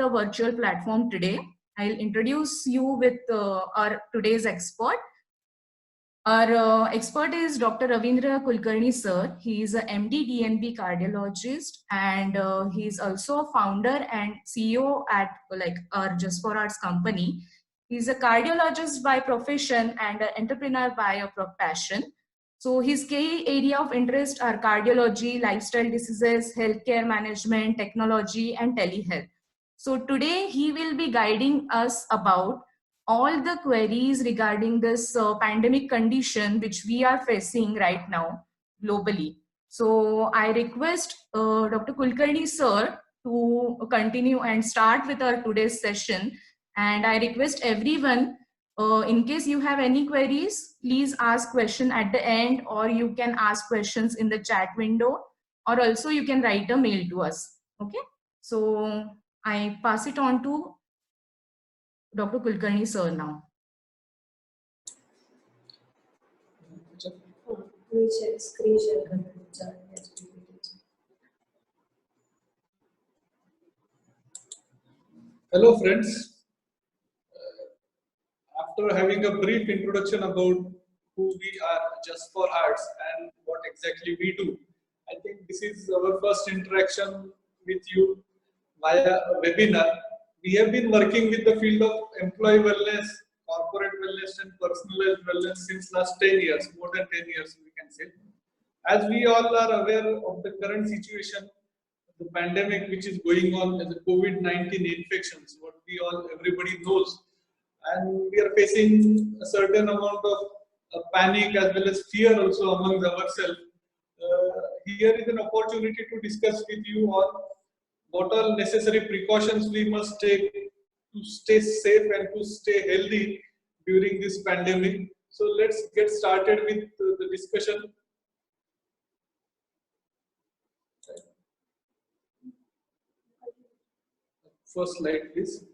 the virtual platform today. I'll introduce you with our today's expert. Our expert is Dr. Ravindra Kulkarni sir. He is a MD DNB cardiologist, and he is also a founder and CEO at Just for Arts company. He's a cardiologist by profession and an entrepreneur by a passion. So his key area of interest are cardiology, lifestyle diseases, healthcare management, technology, and telehealth. So today he will be guiding us about all the queries regarding this pandemic condition which we are facing right now globally. So I request Dr. Kulkarni sir to continue and start with our today's session. And I request everyone, in case you have any queries, please ask question at the end, or you can ask questions in the chat window, or also you can write a mail to us. Okay. So I pass it on to Dr. Kulkarni sir now. Screen share. Hello friends. After having a brief introduction about who we are Just for Arts and what exactly we do, I think this is our first interaction with you via a webinar. We have been working with the field of employee wellness, corporate wellness and personal wellness since last 10 years, more than 10 years we can say. As we all are aware of the current situation, the pandemic which is going on as the COVID-19 infections, what everybody knows, and we are facing a certain amount of panic as well as fear also among ourselves. Here is an opportunity to discuss with you on what all necessary precautions we must take to stay safe and to stay healthy during this pandemic. So let's get started with the discussion. First slide, please.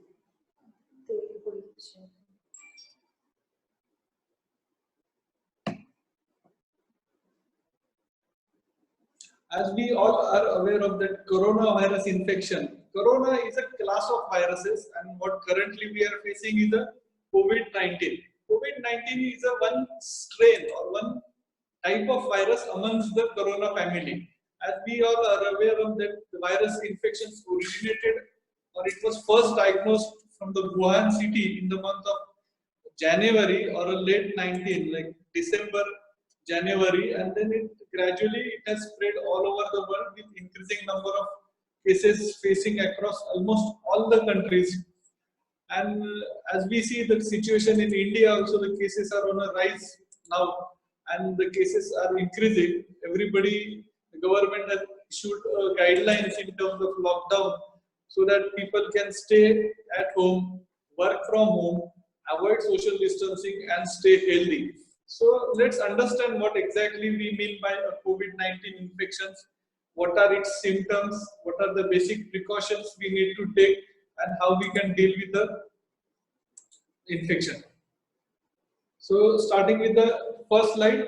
As we all are aware of that coronavirus infection, corona is a class of viruses, and what currently we are facing is the COVID-19. COVID-19 is a one strain or one type of virus amongst the corona family. As we all are aware of that, the virus infections originated, or it was first diagnosed from the Wuhan city in the month of January or late 19, like December, January, and then it gradually has spread all over the world with increasing number of cases facing across almost all the countries. And as we see the situation in India also, the cases are on a rise now, and the cases are increasing. Everybody, the government has issued guidelines in terms of lockdown so that people can stay at home, work from home, avoid social distancing and stay healthy. So let's understand what exactly we mean by a COVID-19 infections, what are its symptoms, what are the basic precautions we need to take, and how we can deal with the infection. So starting with the first slide.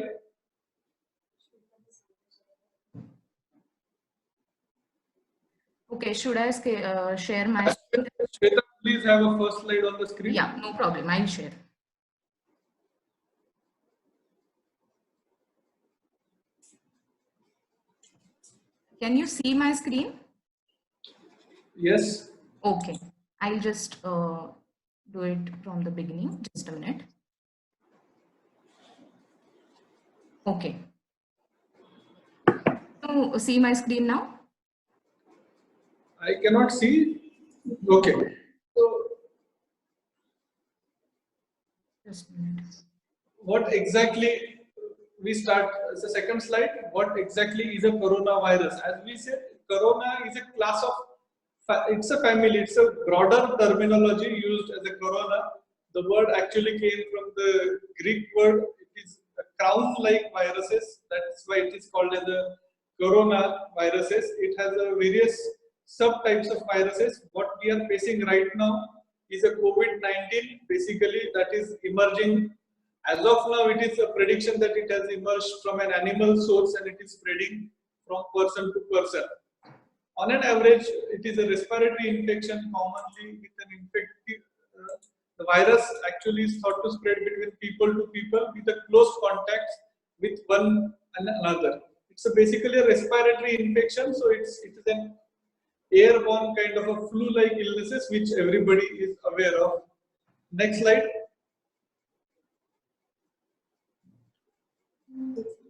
Okay, should I share my screen? Shweta, please have a first slide on the screen. Yeah, no problem, I'll share. Can you see my screen? Yes. Okay, I'll just do it from the beginning. Just a minute. Okay. So, see my screen now? I cannot see. Okay. So, just a minute. What exactly we start? The second slide. What exactly is a coronavirus? As we said, corona is a class of. It's a family. It's a broader terminology used as a corona. The word actually came from the Greek word. It is a crown-like viruses. That's why it is called as a coronaviruses. It has a various subtypes of viruses. What we are facing right now is a COVID-19. Basically, that is emerging. As of now, it is a prediction that it has emerged from an animal source and it is spreading from person to person. On an average, it is a respiratory infection commonly with an infective. The virus actually is thought to spread between people to people with a close contact with one and another. It's basically a respiratory infection, so it is an airborne kind of a flu-like illnesses which everybody is aware of. Next slide.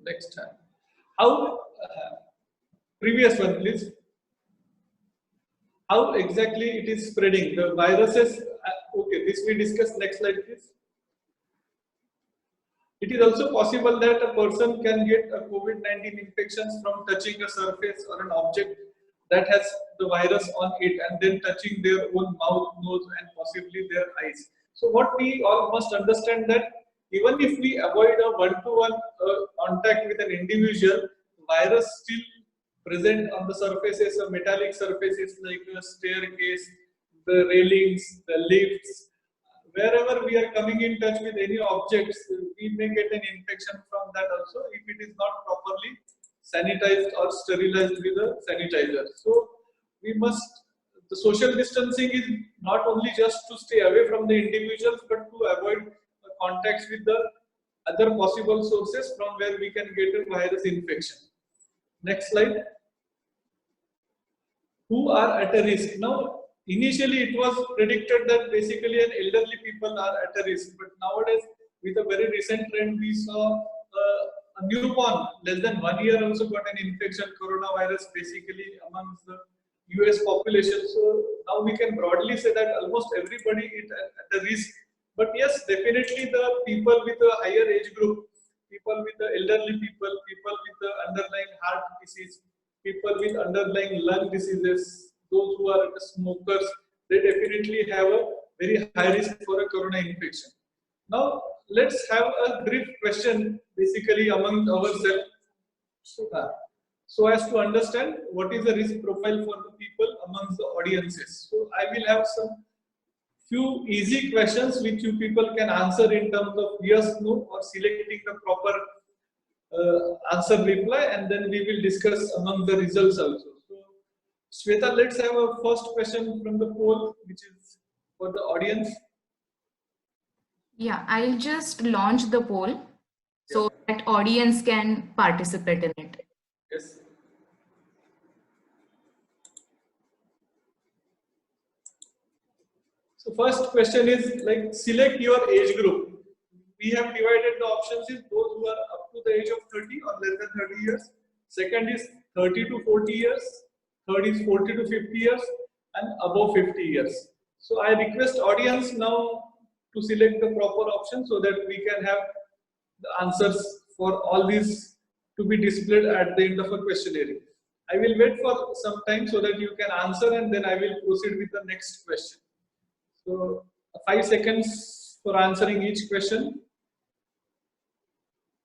Next time. How? Previous one, please. How exactly it is spreading? The viruses. Okay, this we discuss. Next slide, please. It is also possible that a person can get a COVID-19 infections from touching a surface or an object that has the virus on it and then touching their own mouth, nose and possibly their eyes. So what we all must understand that even if we avoid a one-to-one contact with an individual, virus still present on the surfaces, metallic surfaces like a staircase, the railings, the lifts. Wherever we are coming in touch with any objects, we may get an infection from that also if it is not properly sanitized or sterilized with a sanitizer. So we must, the social distancing is not only just to stay away from the individuals, but to avoid contacts with the other possible sources from where we can get a virus infection. Next slide. Who are at a risk? Now, initially it was predicted that basically an elderly people are at a risk, but nowadays with a very recent trend we saw a newborn less than 1 year also got an infection, coronavirus basically amongst the US population. So now we can broadly say that almost everybody is at a risk. But yes, definitely the people with a higher age group, people with the elderly people, people with the underlying heart disease, people with underlying lung diseases, those who are smokers, they definitely have a very high risk for a corona infection. Now, let's have a brief question basically among ourselves so as to understand what is the risk profile for the people amongst the audiences. So, I will have some few easy questions which you people can answer in terms of yes, no, or selecting the proper answer reply, and then we will discuss among the results also. So, Shweta, let's have a first question from the poll, which is for the audience. Yeah, I'll just launch the poll so that audience can participate in it. Yes. So first question is like select your age group. We have divided the options is those who are up to the age of 30 or less than 30 years. Second is 30 to 40 years. Third is 40 to 50 years and above 50 years. So I request audience now to select the proper option so that we can have the answers for all these to be displayed at the end of a questionnaire. I will wait for some time so that you can answer and then I will proceed with the next question. So 5 seconds for answering each question.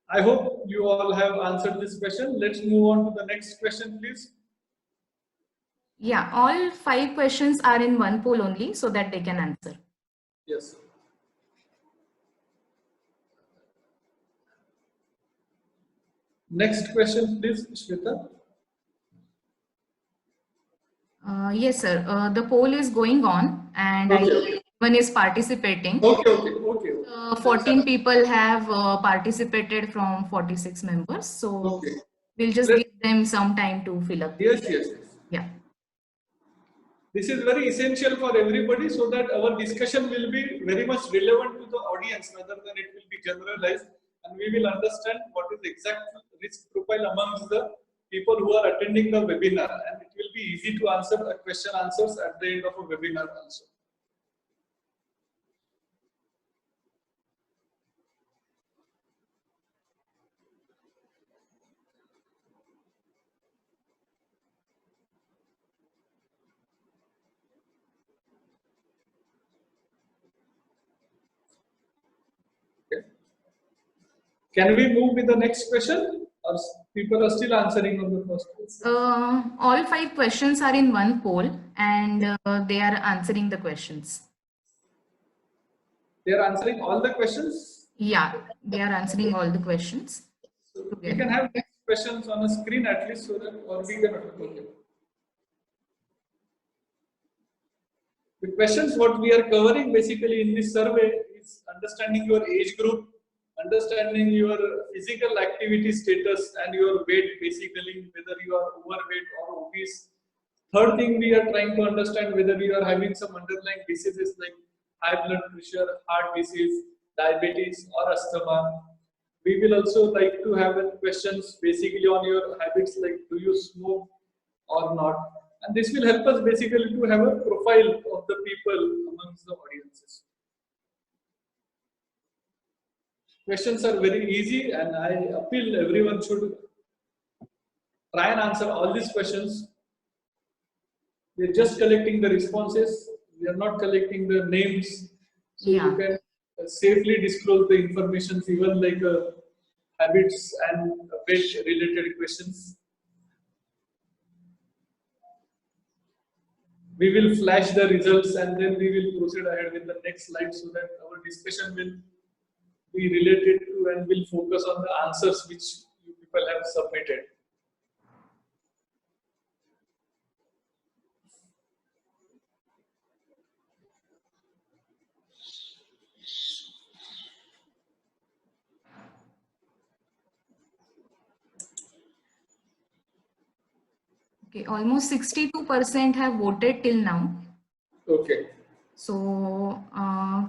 I hope you all have answered this question. Let's move on to the next question, please. Yeah, all 5 questions are in one poll only so that they can answer. Yes. Next question, please, Shweta. Yes, sir. The poll is going on and everyone is participating. Okay. 14 people have participated from 46 members. So we'll just give them some time to fill up. Yes. Yeah. This is very essential for everybody so that our discussion will be very much relevant to the audience rather than it will be generalized, and we will understand what is the exact risk profile amongst the people who are attending the webinar, and it will be easy to answer the question answers at the end of a webinar also. Can we move with the next question, or people are still answering on the first question? All 5 questions are in one poll and they are answering the questions. They are answering all the questions? Yeah, they are answering all the questions. So we can have next questions on the screen at least so that or we can. Okay. The questions what we are covering basically in this survey is understanding your age group, understanding your physical activity status and your weight, basically whether you are overweight or obese. Third thing, we are trying to understand whether you are having some underlying diseases like high blood pressure, heart disease, diabetes or asthma. We will also like to have questions basically on your habits, like do you smoke or not. And this will help us basically to have a profile of the people amongst the audiences. Questions are very easy and I appeal everyone should try and answer all these questions. We are just collecting the responses. We are not collecting the names. So you can safely disclose the information, even like habits and weight related questions. We will flash the results and then we will proceed ahead with the next slide so that our discussion will be related to and will focus on the answers which you people have submitted. Okay, almost 62% have voted till now. Okay. So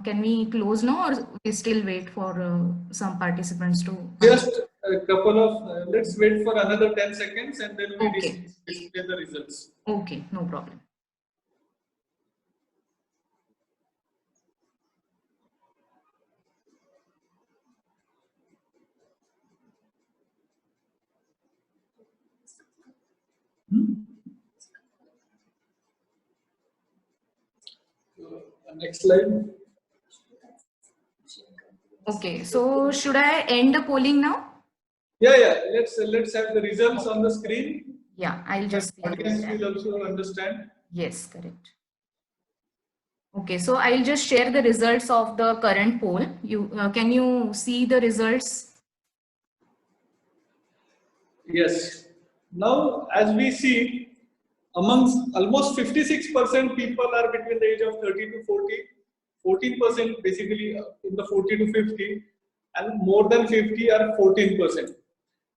can we close now or we still wait for some participants to? Just a couple of, let's wait for another 10 seconds and then we display the results. Okay, no problem. Next slide. Okay, so should I end the polling now? Yeah. Let's have the results on the screen. Yeah, I'll just. Audience will also understand. Yes, correct. Okay, so I'll just share the results of the current poll. You can you see the results? Yes. Now, as we see, amongst almost 56% people are between the age of 30 to 40, 14% basically in the 40 to 50, and more than 50 are 14%.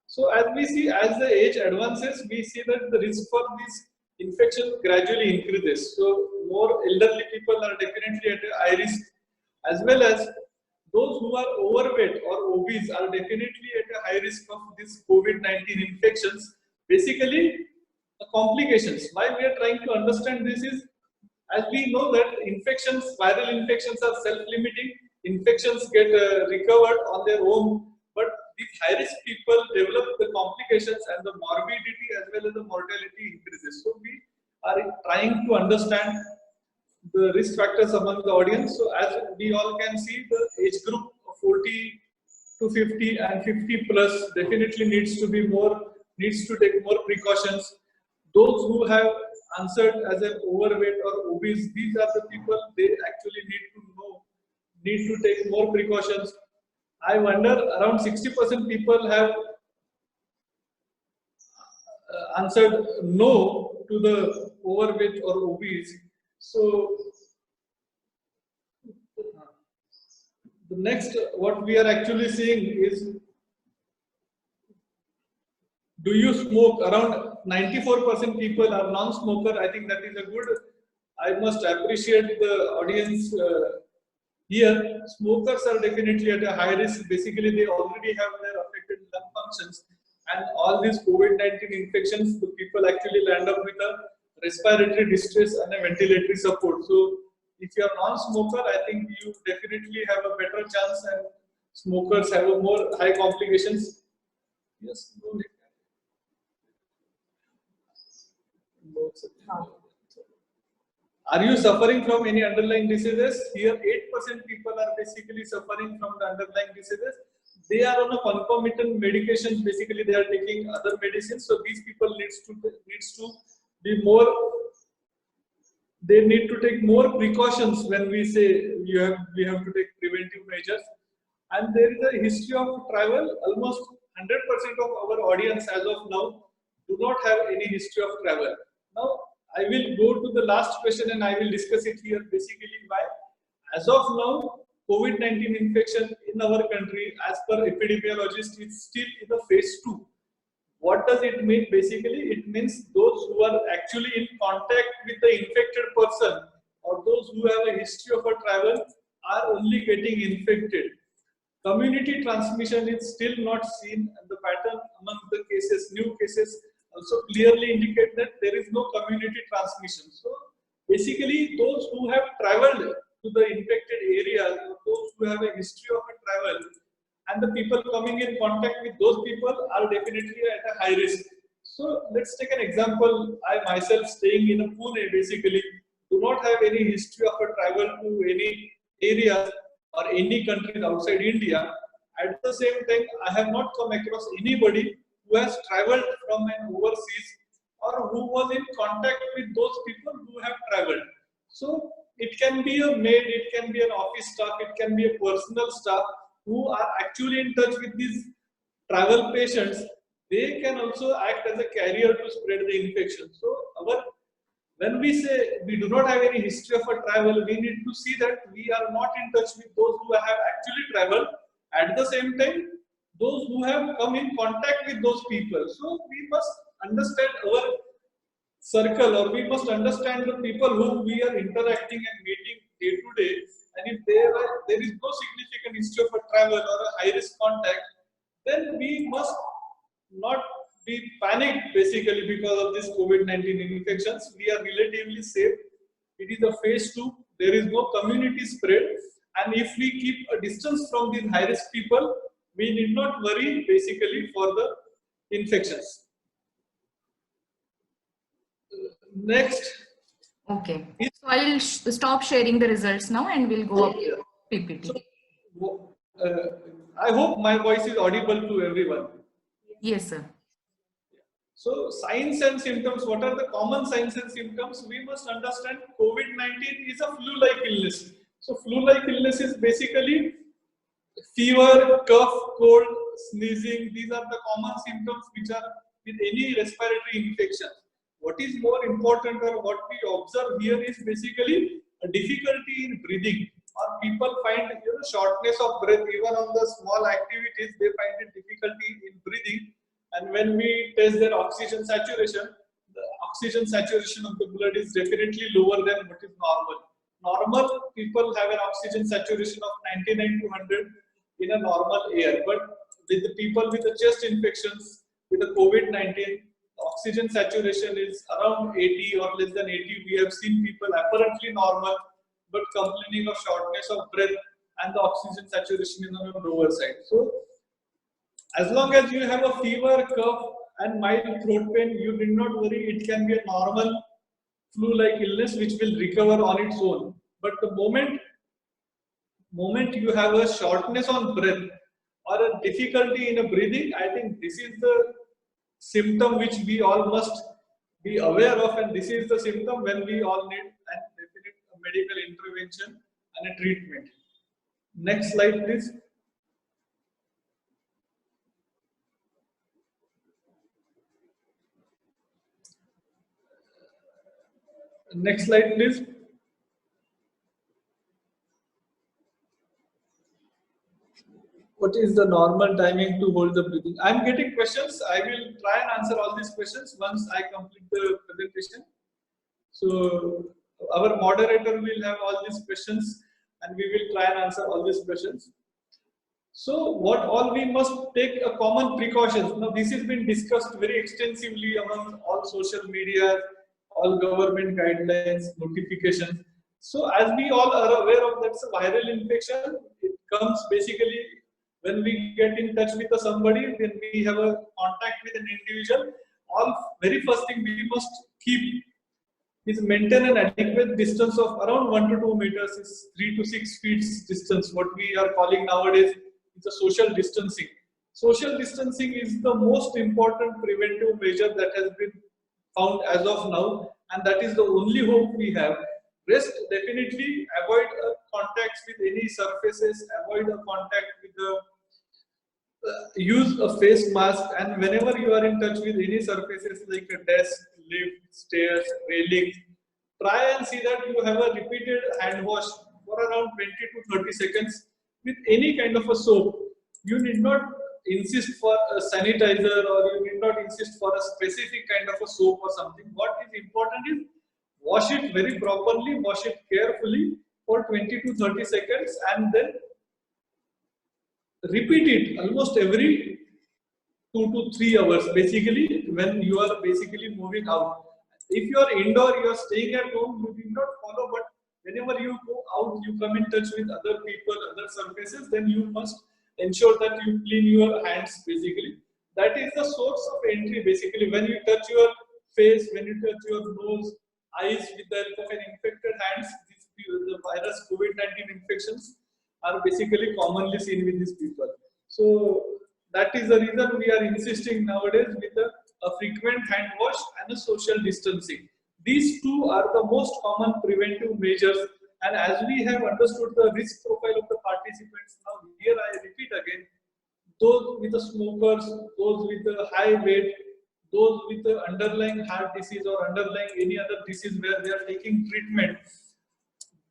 So as we see, as the age advances, we see that the risk for this infection gradually increases. So more elderly people are definitely at a high risk, as well as those who are overweight or obese are definitely at a high risk of this COVID-19 infections. Basically, the complications. Why we are trying to understand this is, as we know that infections, viral infections are self-limiting. Infections get recovered on their own, but these high-risk people develop the complications and the morbidity as well as the mortality increases. So we are trying to understand the risk factors among the audience. So as we all can see, the age group of 40 to 50 and 50 plus definitely needs to take more precautions. Those who have answered as an overweight or obese, these are the people they actually need to take more precautions. I wonder around 60% people have answered no to the overweight or obese. So the next, what we are actually seeing is, do you smoke? Around 94% people are non-smoker. I think that is a good. I must appreciate the audience here. Smokers are definitely at a high risk. Basically, they already have their affected lung functions, and all these COVID-19 infections, the people actually land up with a respiratory distress and a ventilatory support. So, if you are non-smoker, I think you definitely have a better chance, and smokers have a more high complications. Yes. Are you suffering from any underlying diseases? Here, 8% people are basically suffering from the underlying diseases. They are on a concomitant medication. Basically, they are taking other medicines. So these people needs to be more. They need to take more precautions when we say we have to take preventive measures. And there is a history of travel. Almost 100% of our audience as of now do not have any history of travel. Now, I will go to the last question and I will discuss it here. Basically, why? As of now, COVID-19 infection in our country, as per epidemiologists, is still in the phase 2. What does it mean? Basically, it means those who are actually in contact with the infected person or those who have a history of a travel are only getting infected. Community transmission is still not seen, and the pattern among the cases, new cases, also clearly indicate that there is no community transmission. So basically, those who have traveled to the infected areas, or those who have a history of a travel, and the people coming in contact with those people are definitely at a high risk. So let's take an example. I myself staying in a Pune basically do not have any history of a travel to any area or any country outside India. At the same time, I have not come across anybody who has traveled from an overseas or who was in contact with those people who have traveled. So it can be a maid, it can be an office staff, it can be a personal staff who are actually in touch with these travel patients. They can also act as a carrier to spread the infection. So when we say we do not have any history of a travel, we need to see that we are not in touch with those who have actually traveled. At the same time, those who have come in contact with those people. So we must understand our circle, or we must understand the people whom we are interacting and meeting day to day. And if there is no significant history of a travel or a high risk contact, then we must not be panicked basically because of this COVID-19 infections. We are relatively safe. It is a phase 2. There is no community spread. And if we keep a distance from these high risk people, we need not worry basically for the infections. Next. Okay. So I'll stop sharing the results now and we'll go up to PPT. So, I hope my voice is audible to everyone. Yes, sir. So signs and symptoms, what are the common signs and symptoms? We must understand COVID-19 is a flu-like illness. So flu-like illness is basically fever, cough, cold, sneezing. These are the common symptoms which are with any respiratory infection. What is more important, or what we observe here, is basically a difficulty in breathing, or people find shortness of breath even on the small activities. They find it difficulty in breathing. And when we test their oxygen saturation, the oxygen saturation of the blood is definitely lower than what is normal. Normal people have an oxygen saturation of 99 to 100 in a normal air. But with the people with the chest infections, with the COVID-19, oxygen saturation is around 80 or less than 80. We have seen people apparently normal, but complaining of shortness of breath, and the oxygen saturation is on the lower side. So as long as you have a fever, cough, and mild throat pain, you need not worry. It can be a normal flu-like illness which will recover on its own. But the moment you have a shortness on breath or a difficulty in a breathing, I think this is the symptom which we all must be aware of, and this is the symptom when we all need an definite medical intervention and a treatment. Next slide, please. Next slide, please. What is the normal timing to hold the breathing? I am getting questions. I will try and answer all these questions once I complete the presentation. So our moderator will have all these questions and we will try and answer all these questions. So what all we must take a common precautions. Now this has been discussed very extensively among all social media, all government guidelines, notifications. So as we all are aware of, that's a viral infection. It comes basically when we get in touch with somebody, when we have a contact with an individual. Very first thing we must keep is maintain an adequate distance of around 1 to 2 meters, is 3 to 6 feet distance. What we are calling nowadays is a social distancing. Social distancing is the most important preventive measure that has been found as of now, and that is the only hope we have. Rest, definitely avoid contacts with any surfaces, avoid a contact with the use a face mask, and whenever you are in touch with any surfaces like a desk, lift, stairs, railings. Try and see that you have a repeated hand wash for around 20 to 30 seconds with any kind of a soap. You need not insist for a sanitizer, or you need not insist for a specific kind of a soap or something. What is important is wash it very properly, wash it carefully for 20 to 30 seconds, and then repeat it almost every 2 to 3 hours, basically when you are basically moving out. If you are indoor, you are staying at home, you did not follow, but whenever you go out, you come in touch with other people, other surfaces, then you must ensure that you clean your hands basically. That is the source of entry basically. When you touch your face, when you touch your nose, eyes with the help of an infected hands, the virus COVID-19 infections are basically commonly seen with these people. So that is the reason we are insisting nowadays with a frequent hand wash and a social distancing. These two are the most common preventive measures. And as we have understood the risk profile of the participants, now here I repeat again, those with the smokers, those with the high weight, those with the underlying heart disease or underlying any other disease where they are taking treatment,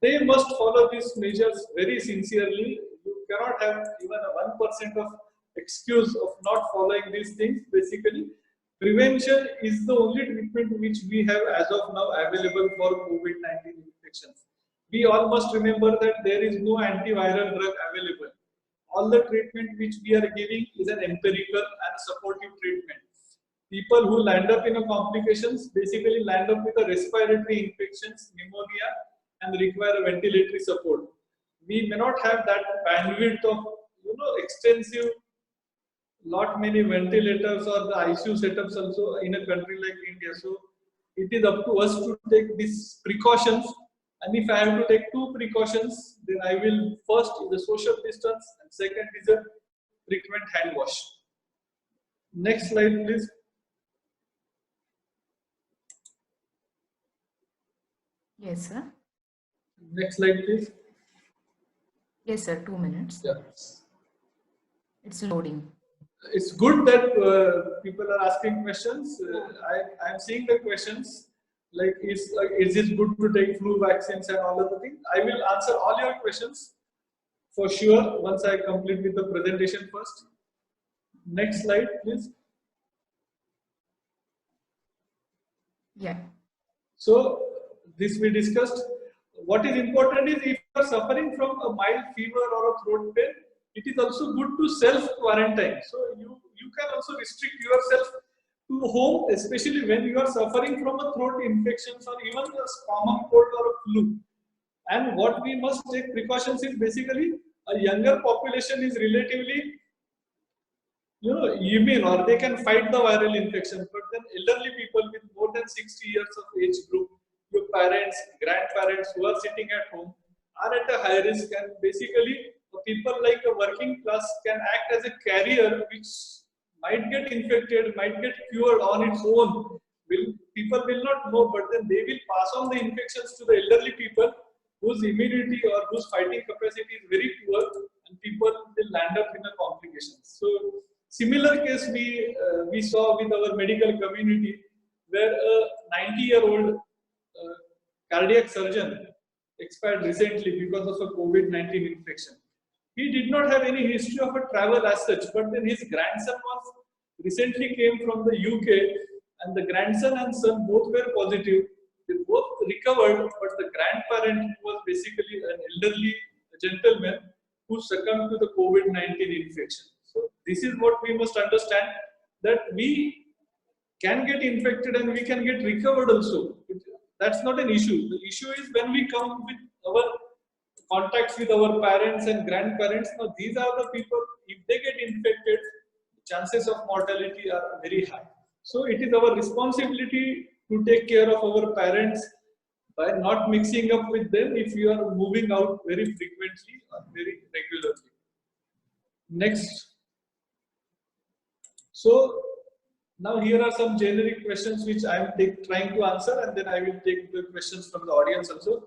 they must follow these measures very sincerely. You cannot have even a 1% of excuse of not following these things. Basically, prevention is the only treatment which we have as of now available for COVID-19 infections. We all must remember that there is no antiviral drug available. All the treatment which we are giving is an empirical and supportive treatment. People who land up in a complications basically land up with a respiratory infections, pneumonia, and require a ventilatory support. We may not have that bandwidth of extensive lot many ventilators or the ICU setups also in a country like India. So it is up to us to take these precautions. And if I have to take two precautions, then I will first is the social distance and second is a frequent hand wash. Next slide, please. Yes, sir. Next slide, please. Yes, sir. 2 minutes. Yeah. It's loading. It's good that people are asking questions. I am seeing the questions like is it good to take flu vaccines and all of the things. I will answer all your questions for sure once I complete with the presentation first. Next slide, please. Yeah. So this we discussed. What is important is if you are suffering from a mild fever or a throat pain, it is also good to self-quarantine. So you can also restrict yourself to home, especially when you are suffering from a throat infections or even a common cold or a flu. And what we must take precautions is basically a younger population is relatively immune or they can fight the viral infection. But then elderly people with more than 60 years of age group, your parents, grandparents who are sitting at home are at a high risk, and basically people like a working class can act as a carrier which might get infected, might get cured on its own. People will not know, but then they will pass on the infections to the elderly people whose immunity or whose fighting capacity is very poor, and people will land up in a complications. So similar case we saw with our medical community where a 90-year-old cardiac surgeon expired recently because of a COVID-19 infection. He did not have any history of a travel as such, but then his grandson was recently came from the UK, and the grandson and son both were positive. They both recovered, but the grandparent, who was basically an elderly gentleman, who succumbed to the COVID-19 infection. So this is what we must understand, that we can get infected and we can get recovered also. That's not an issue. The issue is when we come with our contacts with our parents and grandparents. Now these are the people, if they get infected, chances of mortality are very high. So it is our responsibility to take care of our parents by not mixing up with them if you are moving out very frequently or very regularly. Next. So now here are some generic questions which I am trying to answer, and then I will take the questions from the audience also.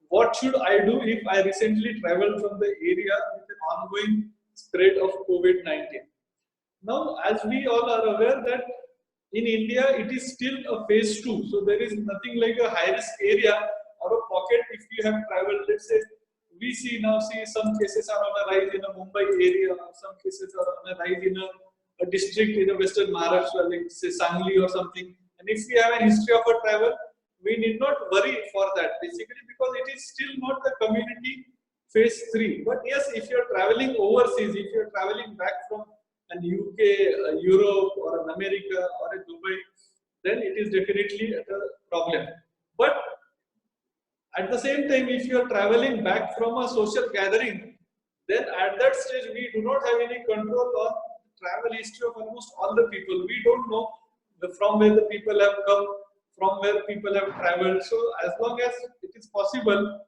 What should I do if I recently traveled from the area with an ongoing spread of COVID-19? Now, as we all are aware that In India, it is still a phase 2. So there is nothing like a high risk area or a pocket if you have traveled. Let's say we see now, some cases are on a rise in a Mumbai area, some cases are on a rise in a district in a Western Maharashtra, like say Sangli or something. And if we have a history of a travel, we need not worry for that basically because it is still not the community phase 3. But yes, if you are traveling overseas, if you are traveling back from an UK, Europe, or an America, or a Dubai, then it is definitely a problem. But at the same time, if you are traveling back from a social gathering, then at that stage we do not have any control on travel history of almost all the people. We don't know from where the people have come, from where people have traveled. So as long as it is possible,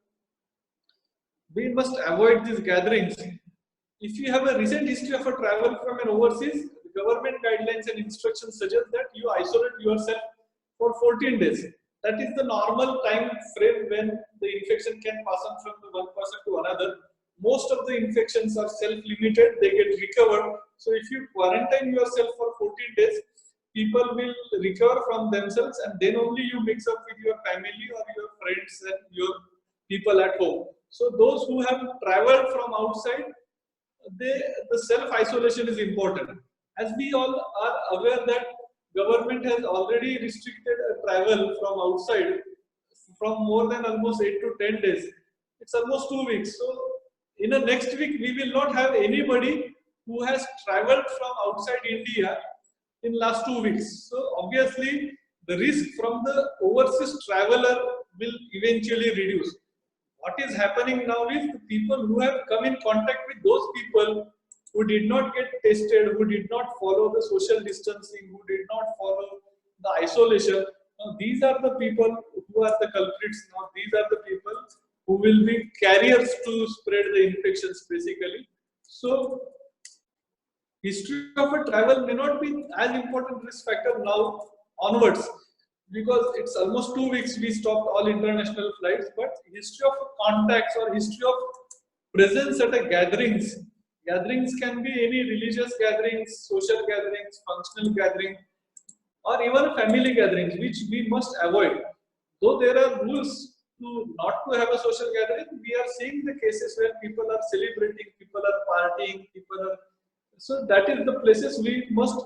we must avoid these gatherings. If you have a recent history of a travel from an overseas, the government guidelines and instructions suggest that you isolate yourself for 14 days. That is the normal time frame when the infection can pass on from the one person to another. Most of the infections are self-limited, they get recovered. So if you quarantine yourself for 14 days, people will recover from themselves and then only you mix up with your family or your friends and your people at home. So those who have traveled from outside, the self-isolation is important. As we all are aware that government has already restricted travel from outside from more than almost 8 to 10 days. It's almost 2 weeks. So in the next week, we will not have anybody who has traveled from outside India in last 2 weeks. So obviously, the risk from the overseas traveler will eventually reduce. What is happening now is the people who have come in contact with those people who did not get tested, who did not follow the social distancing, who did not follow the isolation. Now, these are the people who are the culprits. Now, these are the people who will be carriers to spread the infections basically. So, history of a travel may not be as important risk factor now onwards because it's almost 2 weeks we stopped all international flights, but history of contacts or history of presence at a gatherings can be any religious gatherings, social gatherings, functional gatherings, or even family gatherings, which we must avoid. Though there are rules to not to have a social gathering, we are seeing the cases where people are celebrating, people are partying, people are. So that is the places we must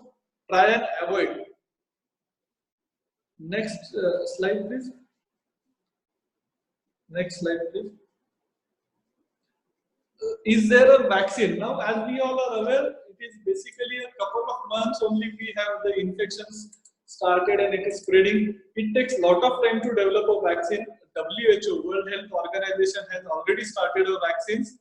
try and avoid. Next slide, please. Next slide, please. Is there a vaccine? Now, as we all are aware, it is basically a couple of months only we have the infections started and it is spreading. It takes a lot of time to develop a vaccine. WHO, World Health Organization, has already started a vaccines.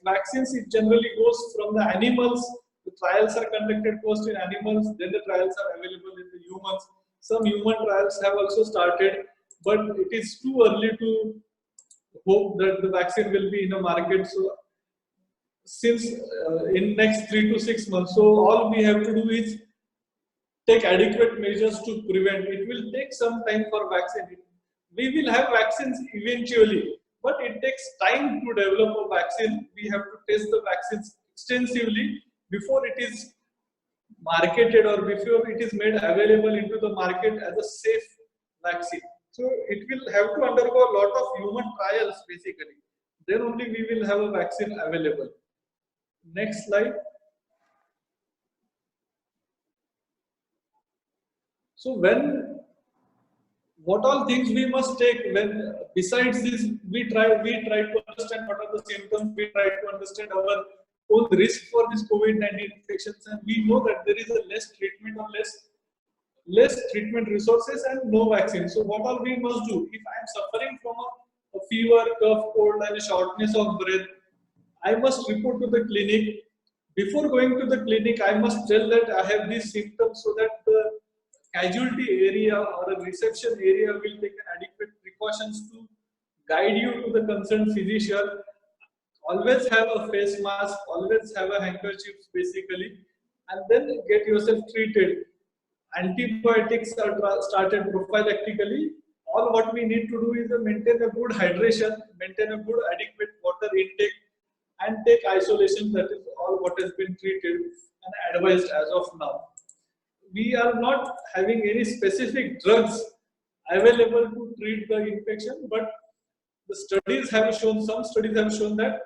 Vaccines, it generally goes from the animals. The trials are conducted first in animals, then the trials are available in the humans. Some human trials have also started, but it is too early to hope that the vaccine will be in the market. So, since in next 3 to 6 months, so all we have to do is take adequate measures to prevent. It will take some time for vaccine. We will have vaccines eventually, but it takes time to develop a vaccine. We have to test the vaccines extensively before it is marketed or before it is made available into the market as a safe vaccine. So it will have to undergo a lot of human trials basically. Then only we will have a vaccine available. Next slide. So what all things we must take when besides this we try to understand what are the symptoms, we try to understand our own risk for this COVID-19 infections, and we know that there is a less treatment or less treatment resources and no vaccine. So what all we must do? If I am suffering from a fever, cough, cold and a shortness of breath, I must report to the clinic. Before going to the clinic, I must tell that I have these symptoms so that the casualty area or a reception area will take an adequate precautions to guide you to the concerned physician. Always have a face mask, always have a handkerchief basically, and then get yourself treated. Antibiotics are started prophylactically. All what we need to do is maintain a good hydration, maintain a good adequate water intake, and take isolation. That is all what has been treated and advised as of now. we are not having any specific drugs available to treat the infection, but the studies have shown, some studies have shown that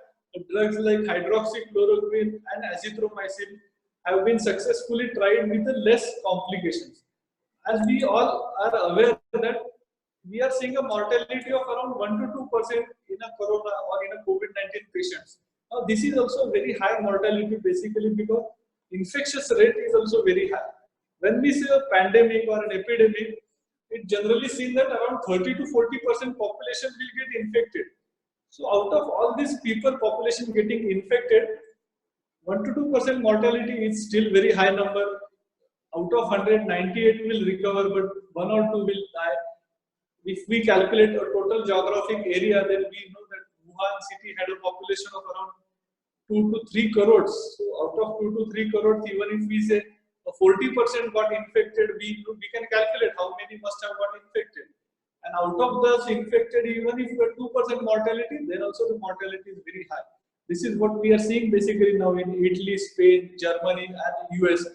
drugs like hydroxychloroquine and azithromycin have been successfully tried with less complications. As we all are aware that we are seeing a mortality of around 1 to 2% in a corona or in a COVID-19 patients. Now, this is also very high mortality basically because infectious rate is also very high. When we say a pandemic or an epidemic, it generally seen that around 30 to 40% population will get infected. So out of all these people population getting infected, 1 to 2% mortality is still very high number. Out of 100, 98 will recover, but 1 or 2 will die. If we calculate a total geographic area, then we know that Wuhan city had a population of around 2 to 3 crores. So out of 2 to 3 crores, even if we say 40% got infected, we can calculate how many must have got infected. And out of those infected, even if 2% mortality, then also the mortality is very high. This is what we are seeing basically now in Italy, Spain, Germany, and US.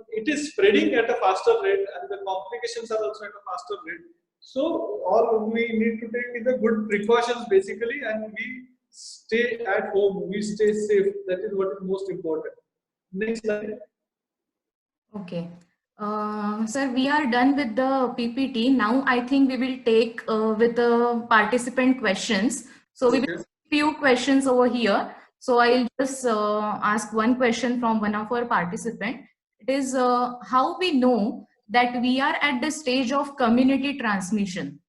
It is spreading at a faster rate, and the complications are also at a faster rate. So all we need to take is the good precautions basically, and we stay at home, we stay safe. That is what is most important. Next slide. Okay. Sir, we are done with the PPT. Now I think we will take with the participant questions. So we will have few questions over here. So I'll just ask one question from one of our participants. It is how we know that we are at the stage of community transmission.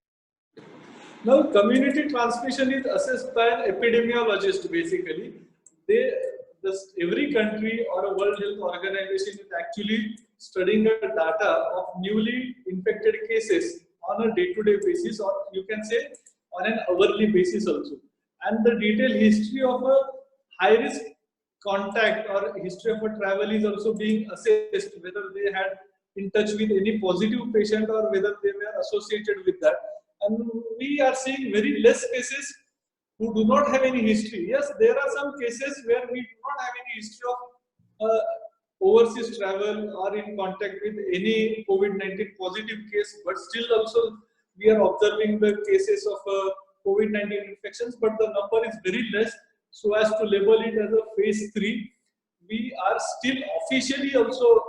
Now, community transmission is assessed by an epidemiologist basically. Every country or a World Health Organization is actually studying the data of newly infected cases on a day-to-day basis, or you can say on an hourly basis also. And the detailed history of a high-risk contact or history of a travel is also being assessed, whether they had in touch with any positive patient or whether they were associated with that. And we are seeing very less cases who do not have any history. Yes, there are some cases where we do not have any history of overseas travel or in contact with any COVID-19 positive case, but still also we are observing the cases of COVID-19 infections, but the number is very less. So as to label it as a phase 3, we are still officially also,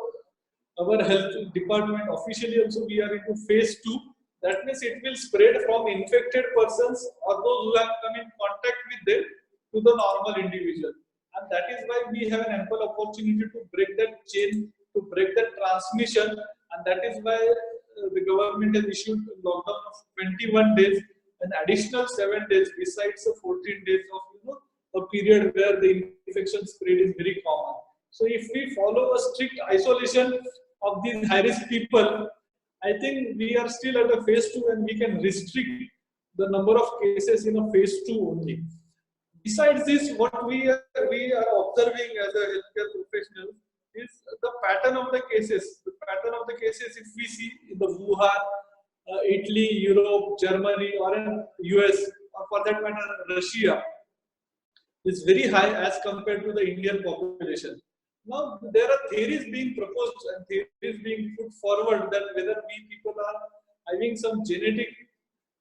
our health department officially also we are into phase 2. That means it will spread from infected persons or those who have come in contact with them to the normal individual. And that is why we have an ample opportunity to break that chain, to break that transmission. And that is why the government has issued a lockdown of 21 days, an additional 7 days besides the 14 days of a period where the infection spread is very common. So if we follow a strict isolation of these high-risk people, I think we are still at a phase 2 and we can restrict the number of cases in a phase 2 only. Besides this, what we are observing as a healthcare professional is the pattern of the cases. The pattern of the cases, if we see in the Wuhan, Italy, Europe, Germany, or in US, or for that matter, Russia, is very high as compared to the Indian population. Now, there are theories being proposed and theories being put forward that whether we people are having some genetic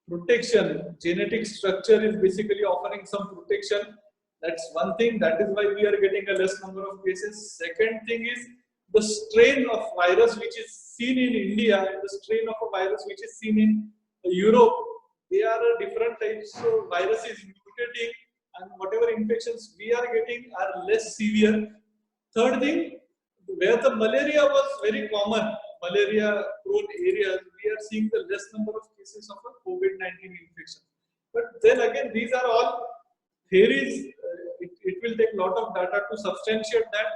protection, genetic structure is basically offering some protection. That's one thing. That is why we are getting a less number of cases. Second thing is the strain of virus which is seen in India and the strain of a virus which is seen in Europe. They are different types of virus is mutating, and whatever infections we are getting are less severe. Third thing, where the malaria was very common, malaria-prone areas, we are seeing the less number of cases of a COVID-19 infection. But then again, these are all theories. It will take a lot of data to substantiate that.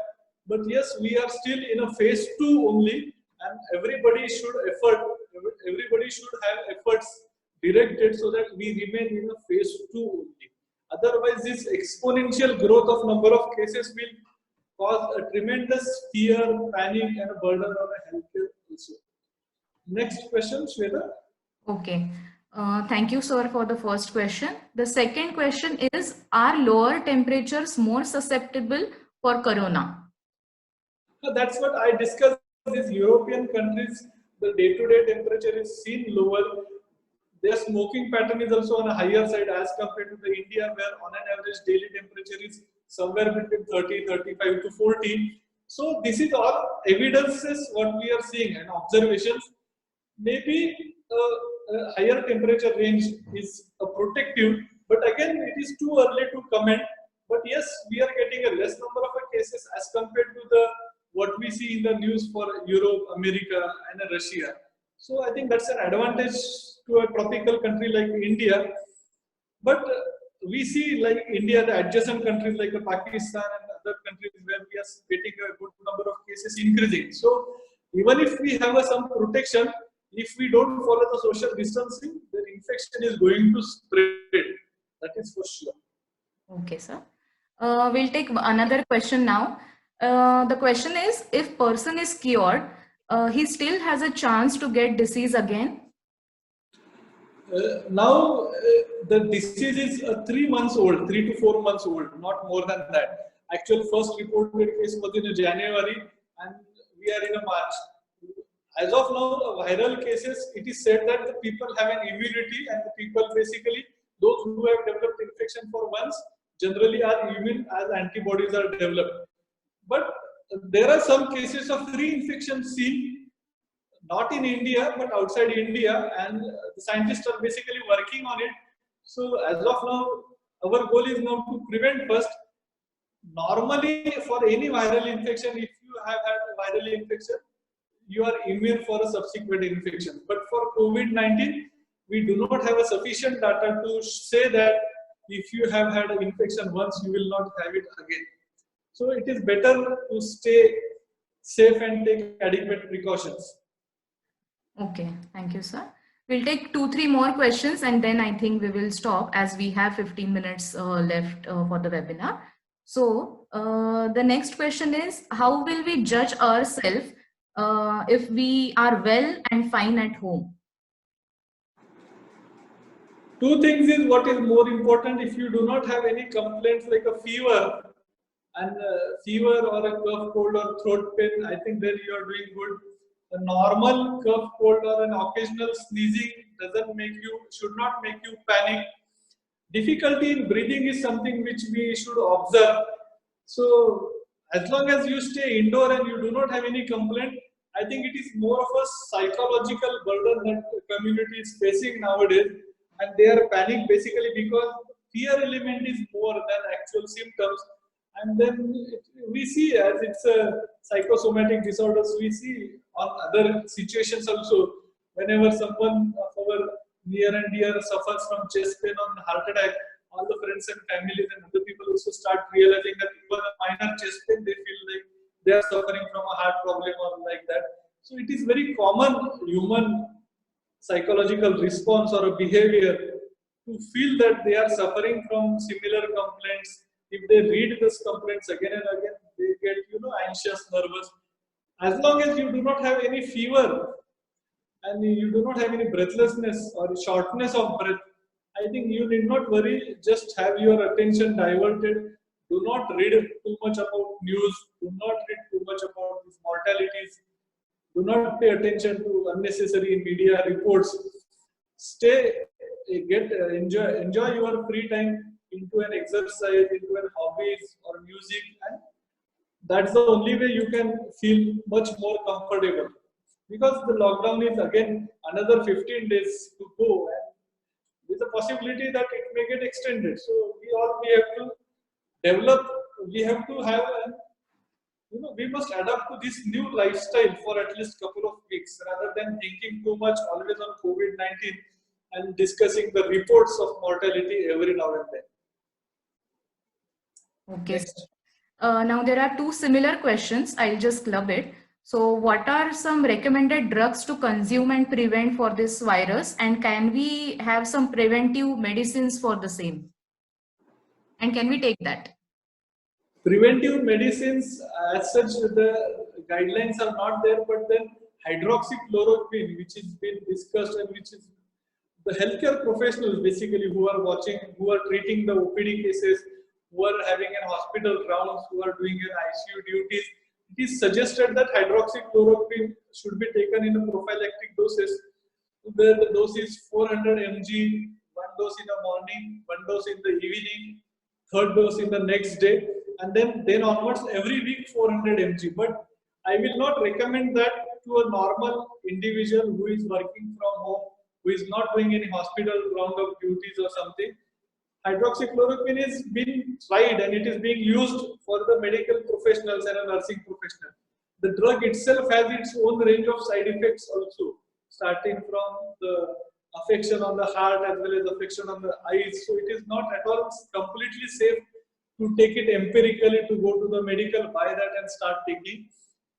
But yes, we are still in a phase 2 only, and everybody should have efforts directed so that we remain in a phase 2 only. Otherwise, this exponential growth of number of cases will cause a tremendous fear, panic, and a burden on the healthcare also. Next question, Shweta. Okay. Thank you, sir, for the first question. The second question is, are lower temperatures more susceptible for corona? So that's what I discussed these European countries, the day-to-day temperature is seen lower. Their smoking pattern is also on a higher side as compared to the India, where on an average daily temperature is somewhere between 30, 35 to 40. So this is all evidences what we are seeing and observations. Maybe a higher temperature range is a protective, but again it is too early to comment. But yes, we are getting a less number of cases as compared to the what we see in the news for Europe, America, and Russia. So I think that's an advantage to a tropical country like India. But we see like India, the adjacent countries like Pakistan and other countries where we are getting a good number of cases increasing. So even if we have some protection, if we don't follow the social distancing, the infection is going to spread. That is for sure. Okay, sir. We'll take another question now. The question is, if person is cured, he still has a chance to get disease again? Now the disease is 3 months old, 3 to 4 months old, not more than that. Actual first reported case was in January, and we are in a March. As of now, viral cases, it is said that the people have an immunity, and the people basically, those who have developed infection for once, generally are immune as antibodies are developed. But there are some cases of reinfection seen, not in India, but outside India, and the scientists are basically working on it. So as of now, our goal is now to prevent first. Normally, for any viral infection, if you have had a viral infection, you are immune for a subsequent infection. But for COVID-19, we do not have a sufficient data to say that if you have had an infection once, you will not have it again. So it is better to stay safe and take adequate precautions. Okay, thank you, sir. We'll take 2-3 more questions and then I think we will stop as we have 15 minutes left for the webinar. So the next question is, how will we judge ourselves if we are well and fine at home? Two things is what is more important. If you do not have any complaints like a fever or a cough, cold or throat pain, I think then you are doing good. A normal cough, cold or an occasional sneezing should not make you panic. Difficulty in breathing is something which we should observe. So as long as you stay indoor and you do not have any complaint, I think it is more of a psychological burden that the community is facing nowadays, and they are panic basically because fear element is more than actual symptoms. And then we see, as it's a psychosomatic disorders, we see on other situations also, whenever someone of our near and dear suffers from chest pain or heart attack, all the friends and families and other people also start realizing that even a minor chest pain, they feel like they are suffering from a heart problem or like that. So it is very common human psychological response or a behavior to feel that they are suffering from similar complaints. If they read these complaints again and again, they get anxious, nervous. As long as you do not have any fever and you do not have any breathlessness or shortness of breath, I think you need not worry. Just have your attention diverted. Do not read too much about news. Do not read too much about these mortalities. Do not pay attention to unnecessary media reports. Enjoy your free time into an exercise, into an hobbies or music, and that's the only way you can feel much more comfortable. Because the lockdown is again another 15 days to go, and there's a possibility that it may get extended. So we have to develop. We have to have we must adapt to this new lifestyle for at least couple of weeks rather than thinking too much always on COVID-19 and discussing the reports of mortality every now and then. Okay. Now there are 2 similar questions. I'll just club it. So what are some recommended drugs to consume and prevent for this virus? And can we have some preventive medicines for the same? And can we take that? Preventive medicines, as such, the guidelines are not there, but then hydroxychloroquine, which has been discussed and which is the healthcare professionals basically who are watching, who are treating the OPD cases, who are having an hospital rounds, who are doing an ICU duties, it is suggested that hydroxychloroquine should be taken in a prophylactic doses, where the dose is 400 mg, one dose in the morning, one dose in the evening, third dose in the next day, and then onwards every week 400 mg. But I will not recommend that to a normal individual who is working from home, who is not doing any hospital round of duties or something. Hydroxychloroquine is being tried and it is being used for the medical professionals and a nursing professional. The drug itself has its own range of side effects also, starting from the affection on the heart as well as affection on the eyes. So it is not at all completely safe to take it empirically, to go to the medical, buy that and start taking.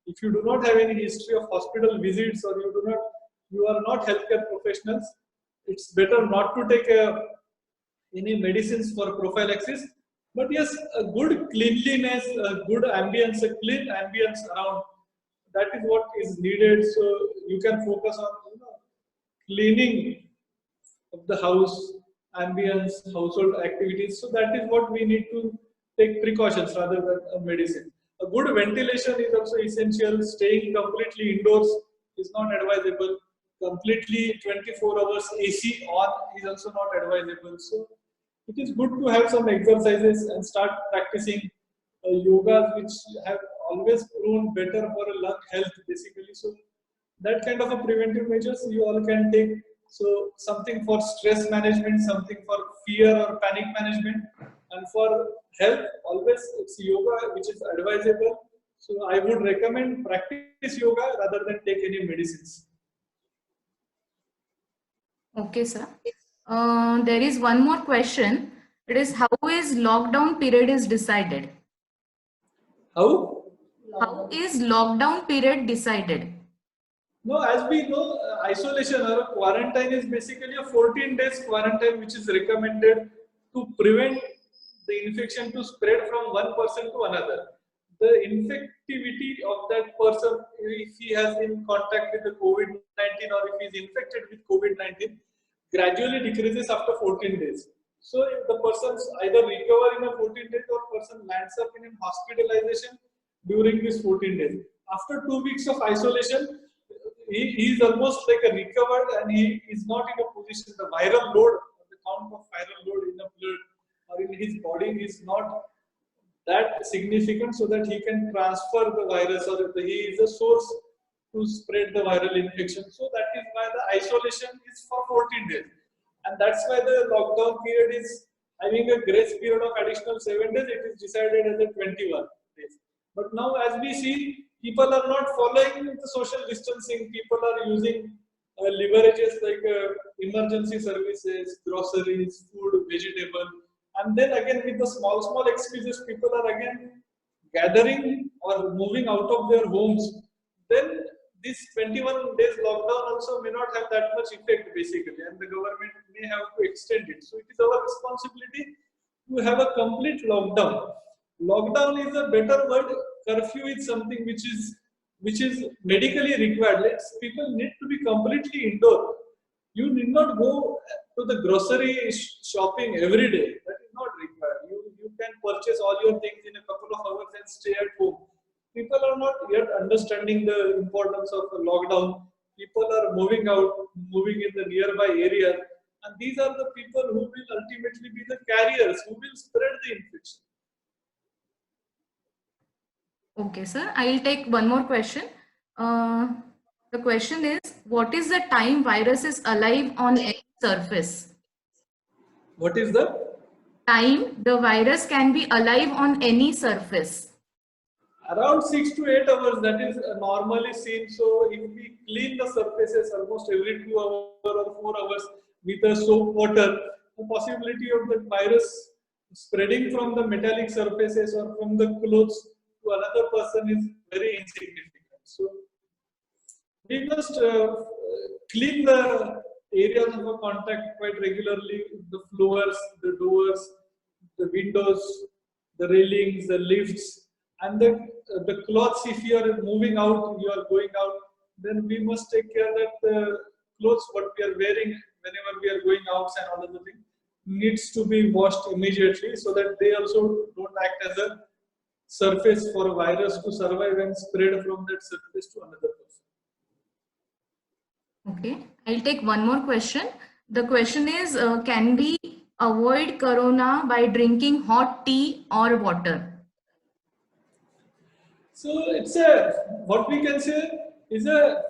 If you do not have any history of hospital visits or you are not healthcare professionals, it's better not to take any medicines for prophylaxis. But yes, a good cleanliness, a good ambience, a clean ambience around, that is what is needed. So you can focus on cleaning of the house, ambience, household activities. So that is what we need to take precautions rather than a medicine. A good ventilation is also essential. Staying completely indoors is not advisable. Completely 24 hours AC on is also not advisable. So it is good to have some exercises and start practicing yoga, which have always proven better for a lung health basically. So that kind of a preventive measures you all can take. So something for stress management, something for fear or panic management, and for health always it's yoga which is advisable. So I would recommend practice yoga rather than take any medicines. Okay, sir. There is one more question. It is, how is lockdown period is decided? How? How is lockdown period decided? No, as we know, isolation or quarantine is basically a 14 days quarantine which is recommended to prevent the infection to spread from one person to another. The infectivity of that person, if he has in contact with the COVID-19 or if he is infected with COVID-19, gradually decreases after 14 days. So if the person either recover in a 14 days or person lands up in hospitalization during this 14 days. After 2 weeks of isolation, he is almost like a recovered and he is not in a position, the viral load, the count of viral load in the blood or in his body is not that significant so that he can transfer the virus or he is a source to spread the viral infection. So that is why the isolation is for 14 days. And that's why the lockdown period is having a grace period of additional 7 days. It is decided as a 21 days. But now as we see, people are not following the social distancing. People are using leverages like emergency services, groceries, food, vegetable. And then again with the small excuses, people are again gathering or moving out of their homes. Then this 21 days lockdown also may not have that much effect basically, and the government may have to extend it. So it is our responsibility to have a complete lockdown. Lockdown is a better word. Curfew is something which is medically required. People need to be completely indoor. You need not go to the grocery shopping every day. That is not required. You can purchase all your things in a couple of hours and stay at home. People are not yet understanding the importance of a lockdown. People are moving out, moving in the nearby area, and these are the people who will ultimately be the carriers, who will spread the infection. Okay, sir. I will take one more question. The question is, what is the time virus is alive on any surface? What is the time the virus can be alive on any surface? Around 6 to 8 hours, that is normally seen. So if we clean the surfaces almost every 2 hours or 4 hours with a soap water, the possibility of the virus spreading from the metallic surfaces or from the clothes to another person is very insignificant. So we must clean the areas of contact quite regularly, the floors, the doors, the windows, the railings, the lifts, and the clothes. If you are moving out, you are going out, then we must take care that the clothes what we are wearing whenever we are going out and all of the things needs to be washed immediately so that they also don't act as a surface for a virus to survive and spread from that surface to another person. Okay, I'll take one more question. The question is, can we avoid corona by drinking hot tea or water? So it's a, what we can say is a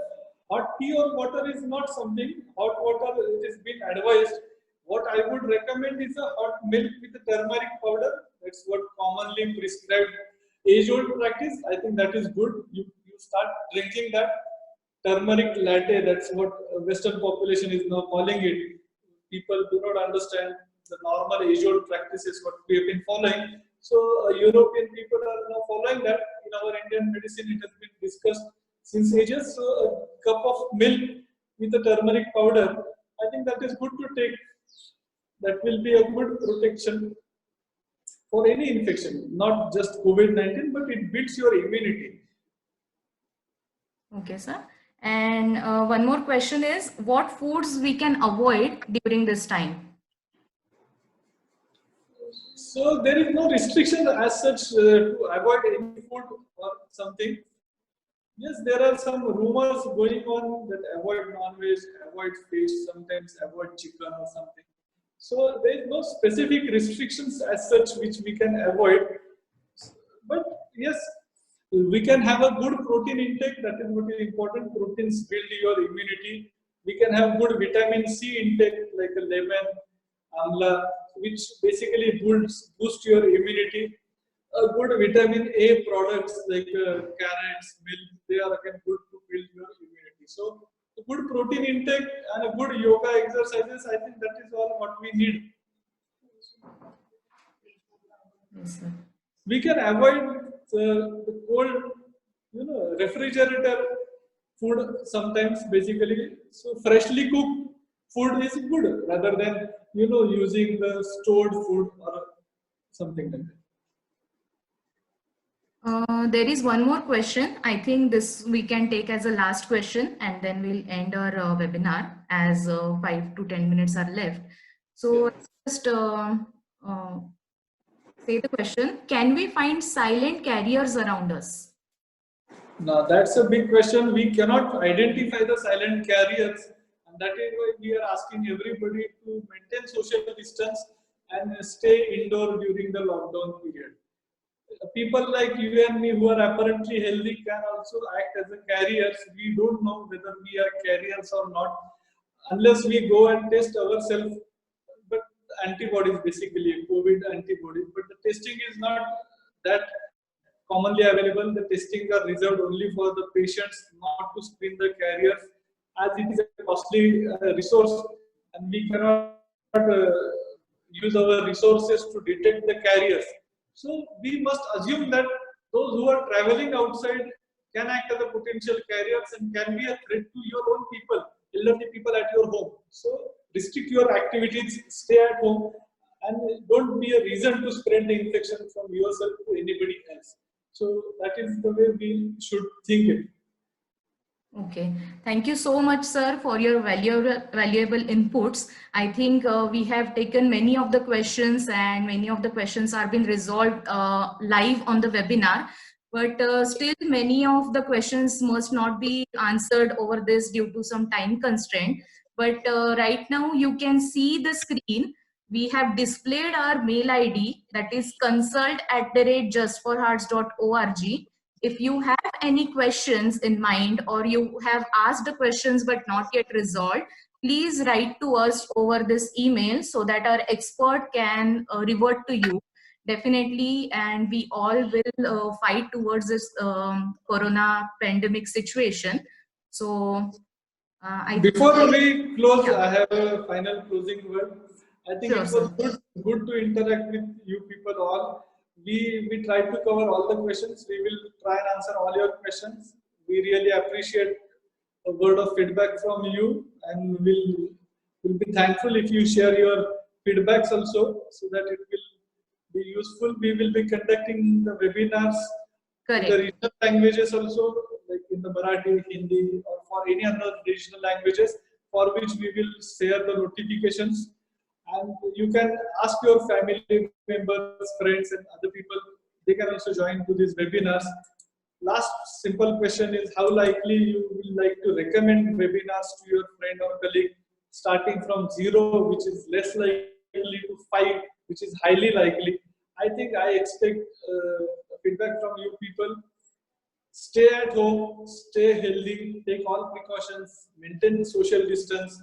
hot tea or water is not something. Hot water, it is been advised. What I would recommend is a hot milk with a turmeric powder. That's what commonly prescribed age-old practice. I think that is good. You start drinking that turmeric latte. That's what Western population is now calling it. People do not understand the normal age-old practices what we have been following. So European people are now following that. In our Indian medicine, it has been discussed since ages. So a cup of milk with a turmeric powder, I think that is good to take. That will be a good protection for any infection, not just COVID-19, but it builds your immunity. Okay, sir. And one more question is, what foods we can avoid during this time? So there is no restriction as such to avoid any food or something. Yes, there are some rumors going on that avoid non-veg, avoid fish, sometimes avoid chicken or something. So there is no specific restrictions as such which we can avoid. But yes, we can have a good protein intake. That is what is important. Proteins build your immunity. We can have good vitamin C intake like a lemon, amla, which basically boost your immunity. A good vitamin A products like carrots, milk, they are again good to build your immunity. So a good protein intake and a good yoga exercises, I think that is all what we need. Yes, sir. We can avoid the cold, refrigerator food sometimes basically. So freshly cooked food is good rather than, using the stored food or something like that. There is one more question. I think this we can take as a last question, and then we'll end our webinar as 5 to 10 minutes are left. So just say the question, can we find silent carriers around us? Now that's a big question. We cannot identify the silent carriers, and that is why we are asking everybody to maintain social distance and stay indoor during the lockdown period. People like you and me who are apparently healthy can also act as a carriers. We don't know whether we are carriers or not unless we go and test ourselves. But antibodies, basically COVID antibodies, but the testing is not that commonly available. The testing are reserved only for the patients, not to screen the carriers, as it is a costly resource, and we cannot use our resources to detect the carriers. So we must assume that those who are traveling outside can act as a potential carriers and can be a threat to your own people, elderly people at your home. So restrict your activities, stay at home, and don't be a reason to spread the infection from yourself to anybody else. So that is the way we should think it. Okay, thank you so much, sir, for your valuable inputs. I think we have taken many of the questions, and many of the questions are being resolved live on the webinar. But still, many of the questions must not be answered over this due to some time constraint. But right now, you can see the screen. We have displayed our mail ID, that is consult@justforhearts.org. If you have any questions in mind, or you have asked the questions but not yet resolved, please write to us over this email so that our expert can revert to you. Definitely, and we all will fight towards this corona pandemic situation. So before we close, yeah. I have a final closing word. I think Sure, it was sir. good to interact with you people all. We tried to cover all the questions. We will try and answer all your questions. We really appreciate a word of feedback from you, and we'll be thankful if you share your feedbacks also, so that it will be useful. We will be conducting the webinars in the regional languages also, like in the Marathi, Hindi, or for any other regional languages, for which we will share the notifications. And you can ask your family members, friends, and other people they can also join to these webinars. Last simple question is, how likely you will like to recommend webinars to your friend or colleague, starting from 0, which is less likely, to 5, which is highly likely. I think I expect feedback from you people. Stay at home, stay healthy, take all precautions, maintain social distance,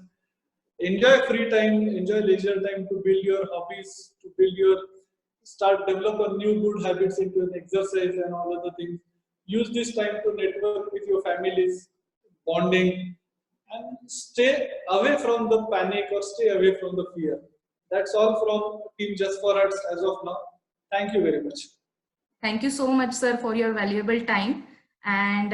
enjoy free time, enjoy leisure time to build your hobbies, to build your, start develop a new good habits into an exercise and all other things. Use this time to network with your families, bonding, and stay away from the panic or stay away from the fear. That's all from Team Just for Arts as of now. Thank you very much. Thank you so much, sir, for your valuable time. And